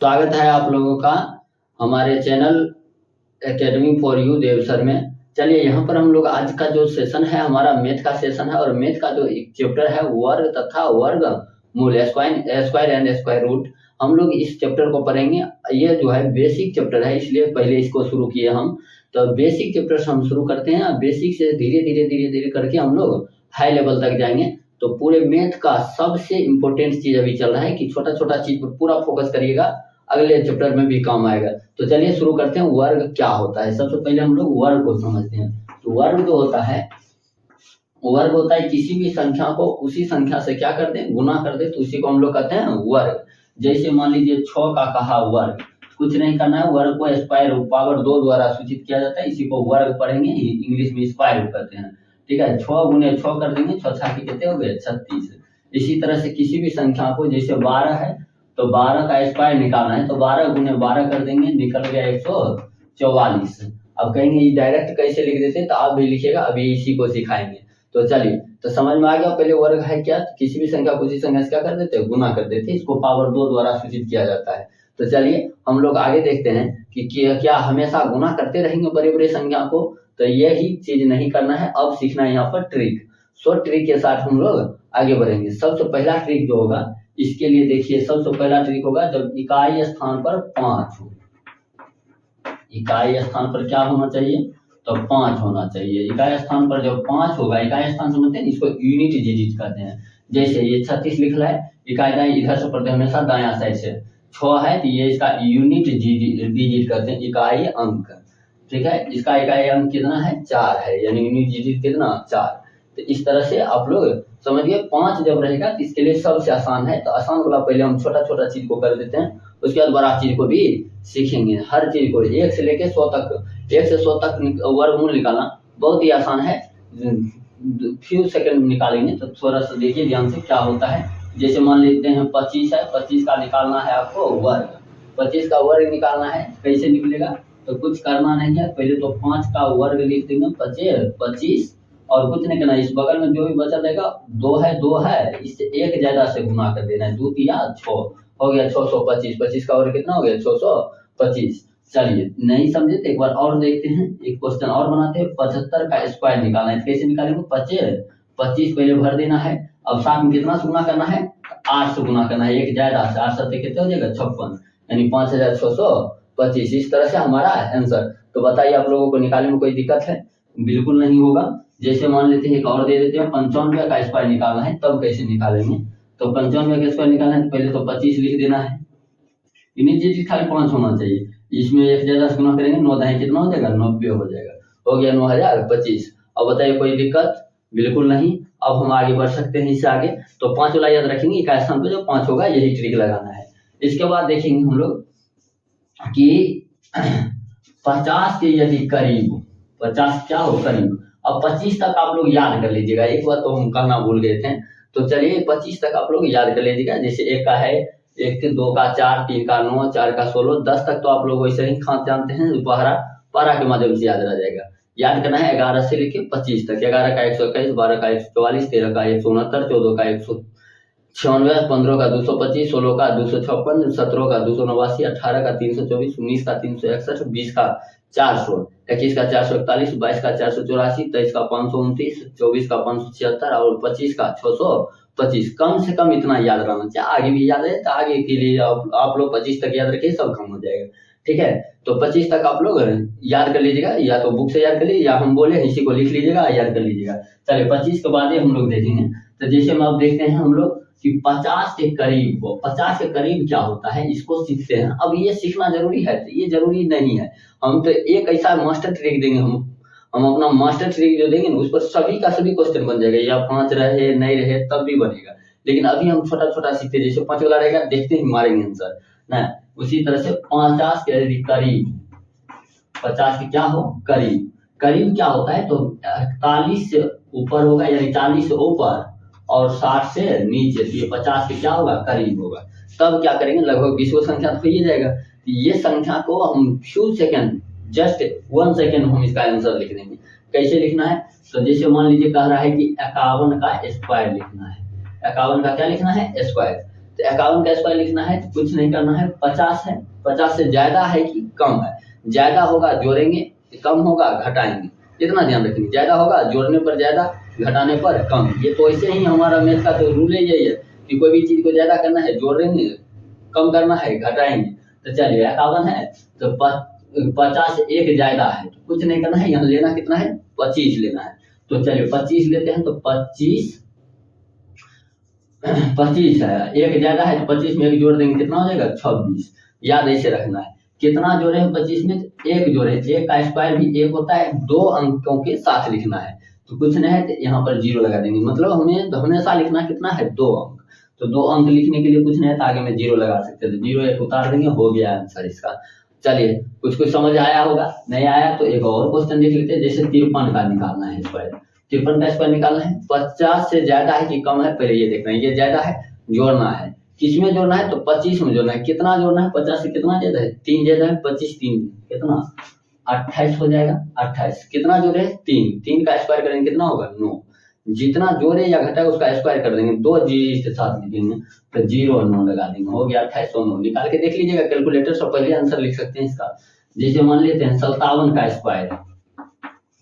स्वागत है आप लोगों का हमारे channel academy for you Dev sir में। चलिए यहाँ पर हम लोग आज का जो सेशन है हमारा मैथ का सेशन है और मैथ का जो एक चैप्टर है वर्ग तथा वर्ग मूल स्क्वायर एंड स्क्वायर रूट हम लोग इस चैप्टर को पढ़ेंगे। ये जो है बेसिक चैप्टर है, इसलिए पहले इसको शुरू किए हम। तो बेसिक चैप्टर से हम शुरू करते हैं, बेसिक से धीरे धीरे करके हम लोग हाई लेवल तक जाएंगे। तो पूरे मैथ का सबसे इम्पोर्टेंट चीज अभी चल रहा है कि छोटा छोटा चीज पर पूरा फोकस करिएगा, अगले चैप्टर में भी काम आएगा। तो चलिए शुरू करते हैं। वर्ग क्या होता है, सबसे पहले हम लोग वर्ग को समझते हैं। तो वर्ग जो होता है, वर्ग होता है किसी भी संख्या को उसी संख्या से क्या कर दें, गुना कर दे, तो उसी को हम लोग कहते हैं वर्ग। जैसे मान लीजिए 6 का कहा वर्ग, कुछ नहीं करना है, वर्ग को स्क्वायर पावर 2 द्वारा सूचित किया जाता है, इसी को वर्ग पढ़ेंगे, इंग्लिश में स्क्वायर कहते हैं। ठीक है, 6 गुने 6 कर देंगे, 6 6 के कितने हो गए 36। इसी तरह से किसी भी संख्या को, जैसे 12 है तो 12 का स्क्वायर निकालना है, तो 12 गुने 12 कर देंगे, निकल गया 144। अब कहेंगे ये डायरेक्ट कैसे लिख देते, तो आप भी लिखिएगा, अभी इसी को सिखाएंगे। तो चलिए, तो समझ में आ गया। पहले वर्ग है क्या, किसी भी संख्या को उसी संख्या से क्या कर देते हैं, गुना कर देते हैं, इसको पावर 2 द्वारा सूचित किया जाता है। तो चलिए हम लोग आगे देखते हैं कि क्या हमेशा गुना करते रहेंगे बड़े बड़े संख्या को, तो यही चीज नहीं करना है। अब सीखना है यहाँ पर ट्रिक, सो ट्रिक के साथ हम लोग आगे बढ़ेंगे। सबसे पहला ट्रिक जो होगा, इसके लिए देखिए, सबसे पहला ट्रिक होगा जब इकाई स्थान पर 5 हो। इकाई स्थान पर क्या होना चाहिए, तो 5 होना चाहिए। इकाई स्थान पर जब 5 होगा, इकाई स्थान समझते हैं, इसको यूनिट डिजिट कहते हैं। जैसे ये 36 लिख रहा है, इकाई दाएं इधर से पढ़ते हमेशा दायां साइड से। 6 है तो ये इसका यूनिट डिजिट कहते हैं, इकाई अंक। ठीक है, इसका इकाई अंक कितना है, 4 है, यानी यूनिट डिजिट कितना 4। तो इस तरह से आप लोग समझिए। 5 जब रहेगा तो इसके लिए सबसे आसान है, तो आसान वाला पहले हम छोटा छोटा चीज को कर देते हैं, उसके बाद बड़ा चीज को भी सीखेंगे। हर चीज को 1 से लेके 100 तक, 1 से 100 तक वर्गमूल निकालना बहुत ही आसान है, फ्यू सेकंड निकालेंगे। तो थोड़ा सा देखिए ध्यान से क्या होता है। जैसे मान लेते हैं 25 है, 25 का निकालना है आपको वर्ग, 25 का वर्ग निकालना है, कैसे निकलेगा, तो कुछ करना नहीं है, पहले तो 5 का वर्ग लिख देंगे 25, और कुछ नहीं करना, इस बगल में जो भी बचा देगा 2 है, इससे 1 ज्यादा से गुना कर देना है, 2 या 6 हो गया 625। 25 का वर्ग कितना हो गया 625। चलिए नहीं समझे तो एक बार और देखते हैं, एक क्वेश्चन और बनाते हैं। 75 का स्क्वायर निकालना है, कैसे निकालेंगे, 25 पहले भर देना है, अब साथ में कितना से गुना करना है, 8 से गुना करना है, 1 ज्यादा से, 8 7 कितने हो जाएगा 56, यानी 5625। इस तरह से हमारा आंसर। तो बताइए आप लोगों को निकालने में कोई दिक्कत है, बिल्कुल नहीं होगा। जैसे मान लेते हैं एक और दे देते हैं, 95 का स्क्वायर निकालना है, तब कैसे निकालेंगे, तो 95 का स्क्वायर निकालना है तो पहले तो 25 लिख देना है, यूनिट डिजिट खाली 5 होना चाहिए, इसमें 1 ज्यादा से गुना करेंगे, 9 दाएं कितना हो जाएगा 90 हो जाएगा, हो गया 9025। अब बताइए कोई दिक्कत, बिल्कुल नहीं। अब हम आगे बढ़ सकते हैं इससे आगे। तो 5 वाला याद रखेंगे, इकाई स्थान पर जो 5 होगा यही ट्रिक लगाना है। इसके बाद देखेंगे हम लोग कि 50 के यदि करीब, 50 क्या हो करीब, अब 25 तक आप लोग याद कर लीजिएगा, एक बार तो हम कहना भूल गए थे, तो चलिए 25 तक आप लोग याद कर लीजिएगा। जैसे 1 का है 1, 2 का 4, 3 का 9, 4 का 16, 10 तक तो आप लोग वैसे ही खास जानते हैं, पारा के माध्यम से याद रह जाएगा। याद करना है 11 से लेके 25 तक, 11 का 121, 12 का 144, 13 का 169, 14 का 196, 15 का 225, 16 का 256, 17 का 289, 18 का 324, 19 का 361, 20 का 400, 21 का 441, 22 का 484, 23 का 529, 24 का 576 और 25 का 625। कम से कम इतना याद रहना चाहिए, आगे भी याद है तो आगे के लिए आप लोग 25 तक याद रखिए, सब कम हो जाएगा। ठीक है, तो 25 तक आप लोग याद कर लीजिएगा, या तो बुक से याद कर लीजिए, या हम बोले इसी को लिख लीजिएगा, याद कर लीजिएगा। चलिए 25 के बाद हम लोग देखेंगे। तो जैसे हम अब देखते हैं हम लोग कि 50 के करीब, 50 के करीब क्या होता है, इसको सीखते हैं। अब ये सीखना जरूरी है, तो ये जरूरी नहीं है, हम तो एक ऐसा मास्टर ट्रिक देंगे, हम अपना मास्टर ट्रिक जो देंगे ना, उस पर सभी का सभी क्वेश्चन बन जाएगा, या 5 रहे नहीं रहे तब भी बनेगा। लेकिन अभी हम छोटा छोटा सीखते, जैसे 5 वाला रहेगा, देखते ही मारेंगे आंसर ना। उसी तरह से 50 के करीब, 50 के क्या हो करीब, करीब क्या होता है, तो 41 से ऊपर होगा, यानी 40 से ऊपर और 60 से नीचे, तो ये 50 के क्या होगा करीब होगा। तब क्या करेंगे, लगभग 20 संख्या तो ही जाएगा, तो ये संख्या को हम फ्यू सेकंड, जस्ट 1 सेकंड हम इसका आंसर लिख देंगे। कैसे लिखना है, तो जैसे मान लीजिए कह रहा है कि 51 का स्क्वायर लिखना है, 51 का क्या लिखना है स्क्वायर, तो 51 का स्क्वायर लिखना है, कुछ नहीं करना है, 50 है, 50 से ज्यादा है कि कम है, ज्यादा होगा जोड़ेंगे, कम होगा घटाएंगे, इतना ध्यान रखेंगे, ज्यादा होगा जोड़ने पर ज्यादा, घटाने पर कम। ये तो ऐसे ही हमारा मैथ का तो रूल यही है कि कोई भी चीज को ज्यादा करना है जोड़ेंगे, कम करना है घटाएंगे। तो चलिए 51 है तो 50 से एक ज्यादा है, तो कुछ नहीं करना है, यहाँ लेना कितना है, 25 लेना है। तो चलिए 25 लेते हैं, तो 25 है, एक ज्यादा है तो 25 में एक जोड़ देंगे, कितना हो जाएगा 26। याद ऐसे रखना है, कितना जोड़े हैं 25 में, एक जोड़े, एक का स्क्वायर भी एक होता है, 2 अंकों के साथ लिखना है, तो कुछ नहीं है तो यहाँ पर 0 लगा देंगे, मतलब हमें हमेशा लिखना कितना है 2 अंक। तो 2 अंक लिखने के लिए कुछ नहीं है तो आगे में 0 लगा सकते हैं, तो 0 एक उतार देंगे, हो गया आंसर इसका। चलिए कुछ समझ आया होगा, नहीं आया तो एक और क्वेश्चन देख लेते हैं, जैसे 53 का निकालना है स्क्वायर, 53 का स्क्वायर निकालना है, 50 से ज्यादा है कि कम है, पहले ये देखना है, ये ज्यादा है, जोड़ना है, किसमें जोड़ना है, तो 25 में जोड़ना है, कितना जोड़ना है, 50 से कितना ज्यादा है, 3 ज्यादा है, 25 3 कितना 28 हो जाएगा, 28 कितना जोड़े 3 का स्क्वायर करेंगे कितना होगा 9, जितना जोड़े या घटाए उसका स्क्वायर कर देंगे, 2 जी के साथ लिखेंगे तो 0 और 9 लगा देंगे, हो गया 28 और 9। निकाल के देख लीजिएगा कैलकुलेटर से, पहले आंसर लिख सकते हैं इसका। जैसे मान लेते हैं 57 का स्क्वायर है,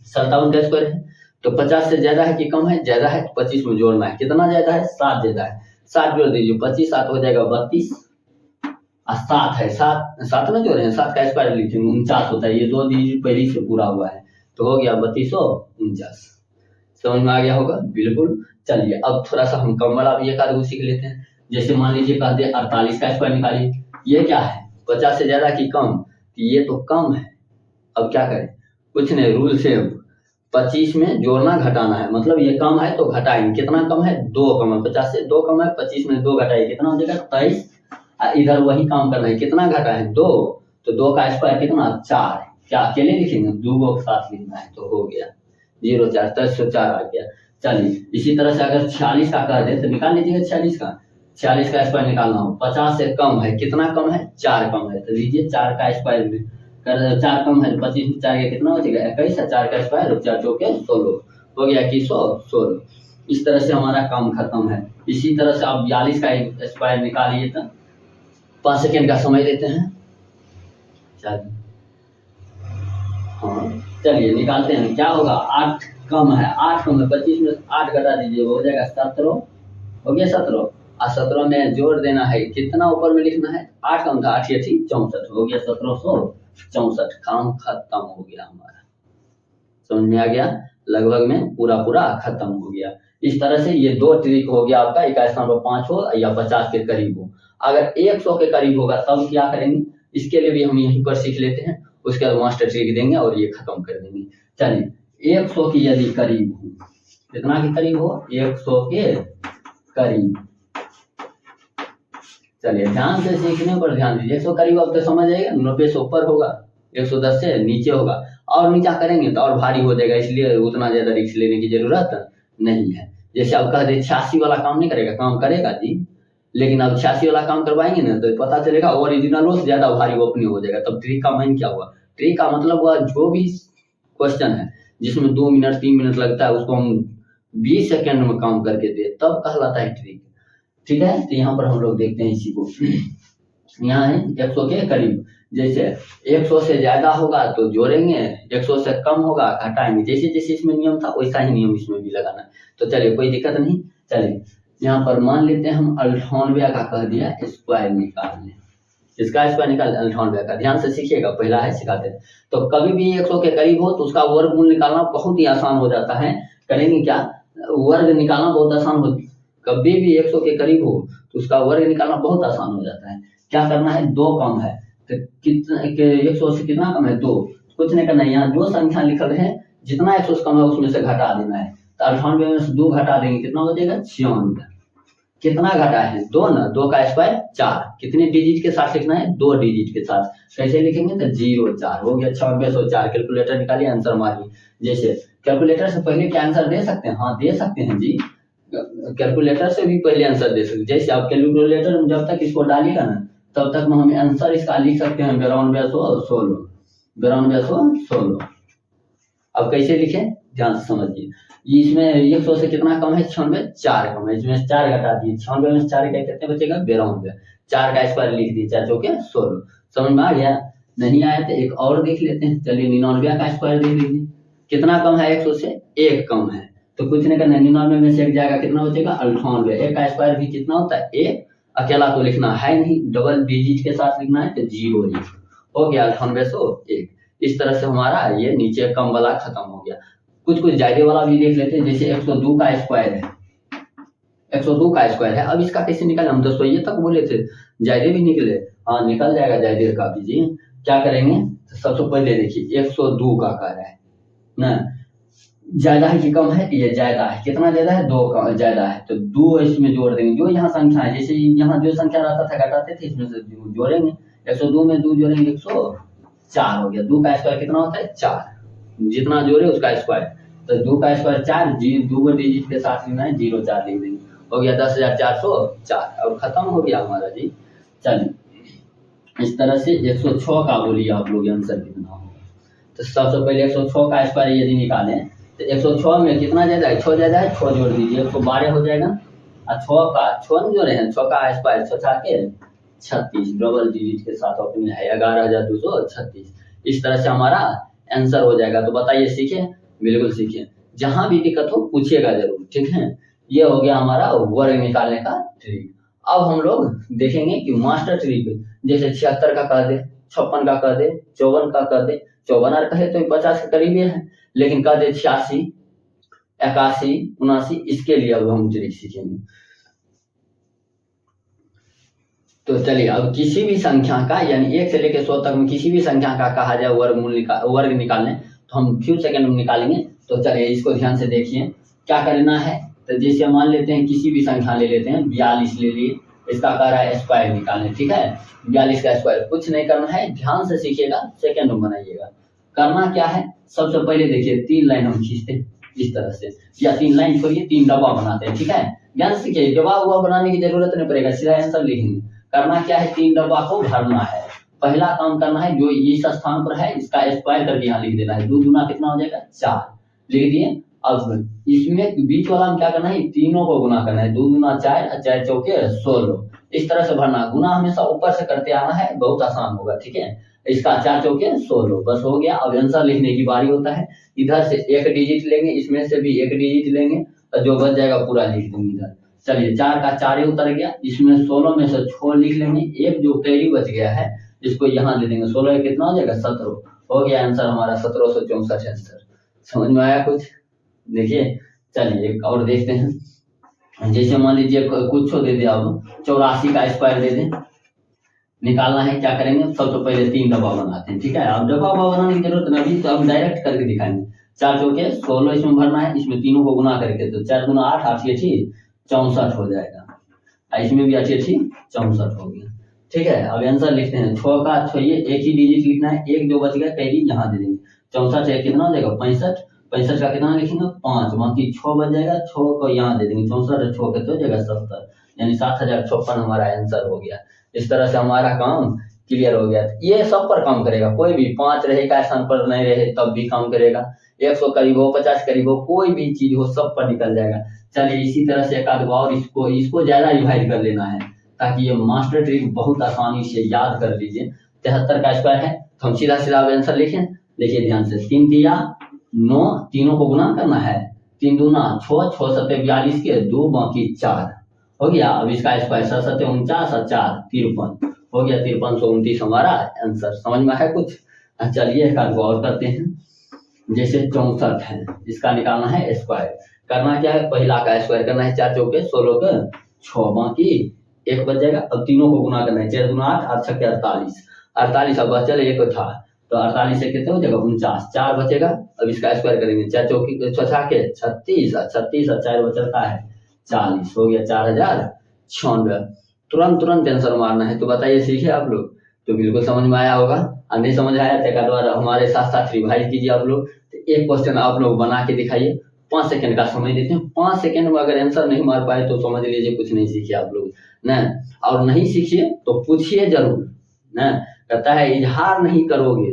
57 का स्क्वायर है तो 50 से ज्यादा है कि कम है, ज्यादा है तो 25 में जोड़ना है, कितना ज्यादा है 7 ज्यादा है, 7 जोड़ दीजिए, 25 7 हो जाएगा 32, और 7 है, 7 में जोड़े हैं, 7 का स्क्वायर लिखेंगे 49 होता है, ये 2 डिजिट पहले से पूरा हुआ है, तो हो गया 3249। समझ में आ गया होगा बिल्कुल। चलिए अब थोड़ा सा हम कम वाला भी एक आध सीख लेते हैं। जैसे मान लीजिए कहते हैं 48 का स्क्वायर निकालिए, ये क्या है 50 से ज्यादा कि कम, तो ये तो कम है, अब क्या करें, कुछ नहीं, रूल से 25 में जोड़ना घटाना है, मतलब ये कम है तो घटाएंगे, कितना कम है 2 कम है, 50 से 2 कम है, 25 में 2 घटाइए, कितना हो जाएगा 23, इधर वही काम करना है, कितना घटा है 2, तो 2 का स्क्वायर कितना 4, क्या अकेले लिखेंगे, 2 के साथ लिखना है, तो हो गया 0 4 2304 आ गया। चलिए इसी तरह से अगर 46 का कर दे तो निकाल लीजिएगा 46 का स्क्वायर निकालना हो, 50 से कम है, कितना कम है 4 कम है, तो लीजिए 4 का स्क्वायर कर, 4 कम है 25 में 4 के कितना हो जाएगा 21, 4 का स्क्वायर 4 चौके 16, हो गया 2116। इस तरह से हमारा काम खत्म है। इसी तरह से आप 42 का स्क्वायर निकालिए, तो 5 सेकेंड का समय लेते हैं। चलिए हाँ चलिए निकालते हैं, क्या होगा 8 कम है, 8 कम है, 25 में 8 घटा दीजिए, वो हो जाएगा 17, हो गया 17, और 17 में जोड़ देना है, कितना ऊपर में लिखना है, 8 कम था, 8 8 64, हो गया 1764, काम खत्म हो गया हमारा। समझ में आ गया, लगभग में पूरा खत्म हो गया। इस तरह से ये 2 ट्रिक हो गया आपका, एक स्थान पर 5 हो या 50 के करीब हो। अगर 100 के करीब होगा तब क्या करेंगे, इसके लिए भी हम यहीं पर सीख लेते हैं, उसके बाद मास्टर ट्रिक देंगे और ये खत्म कर देंगे। चलिए 100 की यदि करीब हो, कितना के करीब हो 100 के करीब, चलिए ध्यान से सीखने पर ध्यान दीजिए। 100 करीब अब तो समझ आएगा, 90 से ऊपर होगा, 110 से नीचे होगा, और नीचा करेंगे तो और भारी हो जाएगा, इसलिए उतना ज्यादा रिस्क लेने की जरूरत नहीं है। जैसे अब कह दे 86 वाला काम नहीं करेगा, काम करेगा जी, लेकिन अब 86 वाला काम करवाएंगे ना तो पता चलेगा ओरिजिनलों से ज्यादा भारी वो अपने हो जाएगा। तब ट्रिक का माइन क्या हुआ, ट्रिक का मतलब हुआ जो भी क्वेश्चन है जिसमें 2 मिनट 3 मिनट लगता है उसको हम 20 सेकंड में काम करके दे, तब कहलाता है ट्रिक। ठीक है, तो यहाँ पर हम लोग देखते हैं इसी को, यहाँ है 100 के करीब, जैसे 100 से ज्यादा होगा तो जोड़ेंगे, 100 से कम होगा घटाएंगे, जैसे जैसे इसमें नियम था वैसा ही नियम इसमें भी लगाना। तो चलिए कोई दिक्कत नहीं। चलिए यहाँ पर मान लेते हैं हम 98 का कह दिया स्क्वायर निकालने, इसका स्क्वायर निकाल 98 का, ध्यान से सीखिएगा, पहला है सिखाते हैं। तो कभी भी 100 के करीब हो तो उसका वर्गमूल निकालना बहुत ही आसान हो जाता है। करेंगे क्या, वर्ग निकालना बहुत आसान हो, कभी भी 100 के करीब हो तो उसका वर्ग निकालना बहुत आसान हो जाता है। क्या करना है, 2 कम है तो कितना 100 से कितना कम है 2, कुछ नहीं करना है, यहाँ जो संख्या लिखल है जितना 100 से कम है उसमें से घटा देना है, तो 98 में से 2 घटा देंगे, कितना हो जाएगा 96। कितना घटा है 2 ना, 2 का स्क्वायर 4, कितने डिजिट के साथ लिखना है 2 डिजिट के साथ, कैसे लिखेंगे तो 0 4, हो गया 9604। कैलकुलेटर निकालिए, आंसर मारिए। जैसे कैलकुलेटर से पहले क्या आंसर दे सकते हैं, हाँ दे सकते हैं जी, कैलकुलेटर से भी पहले आंसर दे सकते हैं। जैसे आप कैलकुलेटर में जब तक इसको डालिएगा ना तब तक हमें आंसर इसका लिख सकते हैं 9216, 9216। अब कैसे लिखे ध्यान से समझिए, इसमें 100 से कितना कम है 96, 4 कम है, इसमें 4 घटा दिए, 96 में 4 क्या कितने बचेगा 92, 4 का स्क्वायर लिख दिए, 4 चौके 16। समझ में आ गया? नहीं आया तो एक और देख लेते हैं, चलिए 99 का स्क्वायर देख लीजिए, कितना कम है 100 से 1 कम है, तो कुछ नहीं करना, 99 में से एक जाएगा, कितना बचेगा 98, 1 का स्क्वायर भी कितना होता है 1, अकेला तो लिखना है नहीं, डबल डिजिट के साथ लिखना है तो 0 हो गया 9801। इस तरह से हमारा ये नीचे कम वाला खत्म हो गया। कुछ जायदे वाला भी देख लेते हैं, जैसे 102 का स्क्वायर है, 102 का स्क्वायर है, अब इसका कैसे निकाले, हम तो 100 तक बोले थे, जायदे भी निकले, हाँ निकल जाएगा जायदे का भी जी। क्या करेंगे, सबसे पहले देखिए 102 का कह रहा है ना, ज्यादा है कि कम है, ये ज्यादा है, कितना ज्यादा है 2 ज्यादा है, तो 2 इसमें जोड़ देंगे, जो यहाँ संख्या है, जैसे यहाँ जो संख्या रहता था घटाते थे, इसमें से जोड़ेंगे, 102 में 2 जोड़ेंगे 104 हो गया, 2 का स्क्वायर कितना होता है 4, जितना जोड़े उसका स्क्वायर, तो 2 का स्क्वायर 4, 2 डिजिट के साथ लेना है 04 लिख देंगे, हो गया 10,404, अब खत्म हो गया हमारा जी। चलिए इस तरह से 106 का बोलिए आप लोग आंसर कितना होगा, तो सबसे पहले 106 का स्क्वायर यदि निकालें तो 106 में कितना ज्यादा है 6 ज्यादा है, 6 जोड़ दीजिए 112 हो जाएगा, और 6 नहीं जोड़े हैं, 6 का स्क्वायर 6 के 36, डबल डिजिट के साथ अपनी है 11,236। इस तरह से हमारा आंसर हो जाएगा। तो बताइए सीखे, बिल्कुल सीखे, जहां भी दिक्कत हो पूछिएगा जरूर, ठीक है। ये हो गया हमारा वर्ग निकालने का ट्रिक। अब हम लोग देखेंगे कि मास्टर ट्रिक, जैसे 76 का कर दे, 56 का कर दे, 54 का कर दे, 54 कहे तो 50 के करीब है, लेकिन कर दे 86, 81, 79, इसके लिए अब हम ट्रिक सीखेंगे। तो चलिए अब किसी भी संख्या का, यानी 1 से लेकर 100 तक में किसी भी संख्या का कहा जाए वर्ग निकालने, तो हम फ्यू सेकंड में निकालेंगे। तो चलिए इसको ध्यान से देखिए क्या करना है। तो जैसे मान लेते हैं किसी भी संख्या ले लेते हैं, 42 ले लिए, इसका कह रहा है स्क्वायर निकालने, ठीक है, 42 का स्क्वायर, कुछ नहीं करना है, ध्यान से सीखिएगा, सेकंड में बनाइएगा। करना क्या है, सबसे पहले देखिए 3 लाइन हम खींचते हैं इस तरह से, या 3 लाइन छोड़िए 3 डब्बा बनाते हैं, ठीक है। ध्यान से सीखिए, डब्बा हुआ बनाने की जरूरत नहीं पड़ेगा, सीधा आंसर लिखेंगे। करना क्या है, 3 डब्बा को भरना है। पहला काम करना है, जो इस स्थान पर है इसका स्क्वायर करके यहाँ लिख देना है, 2 दूना कितना हो जाएगा 4, लिख दिए। अब इसमें बीच वाला में क्या करना है, तीनों को गुना करना है, 2 दूना 4, 4 चौके 16, इस तरह से भरना। गुना हमेशा ऊपर से करते आना है, बहुत आसान होगा, ठीक है। इसका 4 चौके 16, बस हो गया। अब आंसर लिखने की बारी होता है, इधर से 1 डिजिट लेंगे, इसमें से भी 1 डिजिट लेंगे, और जो बच जाएगा पूरा लिख देंगे इधर। चलिए 4 का 4 उतर गया, इसमें 16 में से 6 लिख लेंगे, एक जो कैरी बच गया है इसको यहाँ ले देंगे, 16 कितना हो जाएगा 17, हो गया आंसर हमारा 1764 आंसर। समझ में आया कुछ, देखिए। चलिए एक और देखते हैं, जैसे मान लीजिए कुछ दे दे, अब 84 का स्क्वायर दे दें, निकालना है, क्या करेंगे, सबसे पहले 3 डब्बा बनाते हैं, ठीक है। अब डब्बा बनाने की जरूरत नहीं, तो हम डायरेक्ट करके दिखाएंगे। 4 चौके 16 इसमें भरना है, इसमें तीनों को गुना करके, तो 4 गुना 8, 8 64 हो जाएगा, इसमें भी 8 64 हो गया, ठीक है। अब आंसर लिखते हैं, 6 का 6, एक ही डिजिट लिखना है, एक जो बच गया कैरी यहाँ दे देंगे, 64 है कितना हो जाएगा 65, 65 का कितना लिखेंगे 5, बाकी 6 बच जाएगा, 6 को यहाँ दे देंगे, 64 6 के तो हो जाएगा 70, यानी 7056 हमारा आंसर हो गया। इस तरह से हमारा काम क्लियर हो गया। ये सब पर काम करेगा, कोई भी 5 रहेगा स्थान पर नहीं रहे तब भी काम करेगा, 100 करीब हो 50 करीब हो, कोई भी चीज हो सब पर निकल जाएगा। चलिए इसी तरह से एक आध और इसको ज्यादा डिवाइड कर लेना है, ताकि ये मास्टर ट्रिक बहुत आसानी से याद कर लीजिए। 73 का स्क्वायर है, तो हम सीधा सीधा आंसर लिखें, देखिए ध्यान से, 3 तिया 9, तीनों को गुना करना है, 3 दूना 6, 6 सत्ते 42 के 2, बाकी 4 हो गया। अब इसका स्क्वायर 7 सत्ते 49 और 4 53 हो गया, 5329 हमारा आंसर। समझ में है कुछ? चलिए एक आध और करते हैं, जैसे 64 है, इसका निकालना है स्क्वायर। करना क्या है, पहला का स्क्वायर करना है, 4 चौके 16 के 6, बाकी 1 बच जाएगा। अब तीनों को गुना करना है, 4 दूना 8, 8 छक्के 48, 48 अब बचल 1 था, तो 48 से कितने हो जाएगा 49, 4 बचेगा। अब इसका स्क्वायर करेंगे, 4 चौकी 6 के 36, 36 और 4 बचता है 40, हो गया 4096। तुरंत आंसर मारना है। तो बताइए सीखे आप लोग? तो बिल्कुल समझ में आया होगा, और नहीं समझ आया तो एक बार हमारे साथ साथ रिवाइज कीजिए आप लोग। तो एक क्वेश्चन आप लोग बना के दिखाइए, 5 सेकंड का समय देते हैं, 5 सेकंड में अगर आंसर नहीं मार पाए तो समझ लीजिए कुछ नहीं सीखे आप लोग ना। और नहीं सीखिए तो पूछिए जरूर ना। कहता है इजहार नहीं करोगे,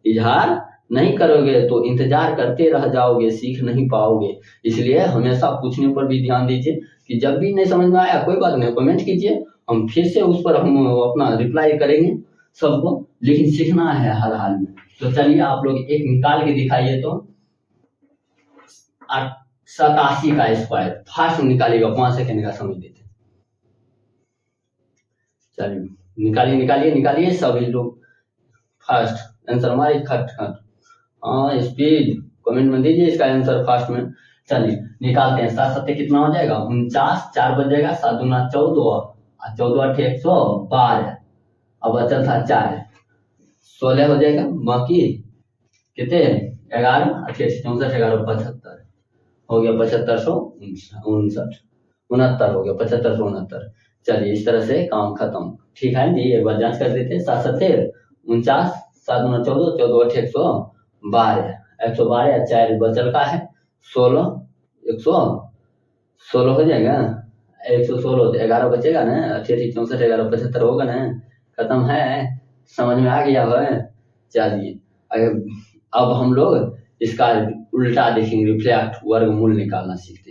इजहार नहीं करोगे तो इंतजार करते रह जाओगे, सीख नहीं पाओगे। इसलिए हमेशा पूछने पर भी ध्यान दीजिए कि जब भी नहीं समझ में आया कोई बात नहीं, कमेंट कीजिए, हम फिर से उस पर हम अपना रिप्लाई करेंगे सबको, लेकिन सीखना है हर हाल में। तो चलिए आप लोग एक निकाल के दिखाइए तो 87 का स्क्वायर फास्ट निकालिएगा, 5 सेकंड का समय देते। चलिए निकालिए निकालिए निकालिए सभी लोग, फास्ट आंसर हमारे खट खट, हाँ स्पीड कमेंट में दीजिए इसका आंसर फास्ट में। चलिए निकालते हैं, 7 7 कितना हो जाएगा 49, 4 बच जाएगा, 7 दूना 14, 14 8 112, अब बचल था 4, 16 हो जाएगा, बाकी कितने 11 8 64 11 75 हो गया 7559, 69 हो गया 7569। चलिए इस तरह से काम खत्म, ठीक है जी। एक बार जांच कर देते हैं, 7 7 49, 7 9 14, 14 8 112, 112 4 बचल का है 16, 116 हो जाएगा, 116 11 बचेगा ना, 88 64 11 75 होगा ना, खत्म है, समझ में आ गया है। चलिए अब हम लोग इसका उल्टा देखेंगे, रिफ्लेक्ट वर्गमूल निकालना सीखते हैं।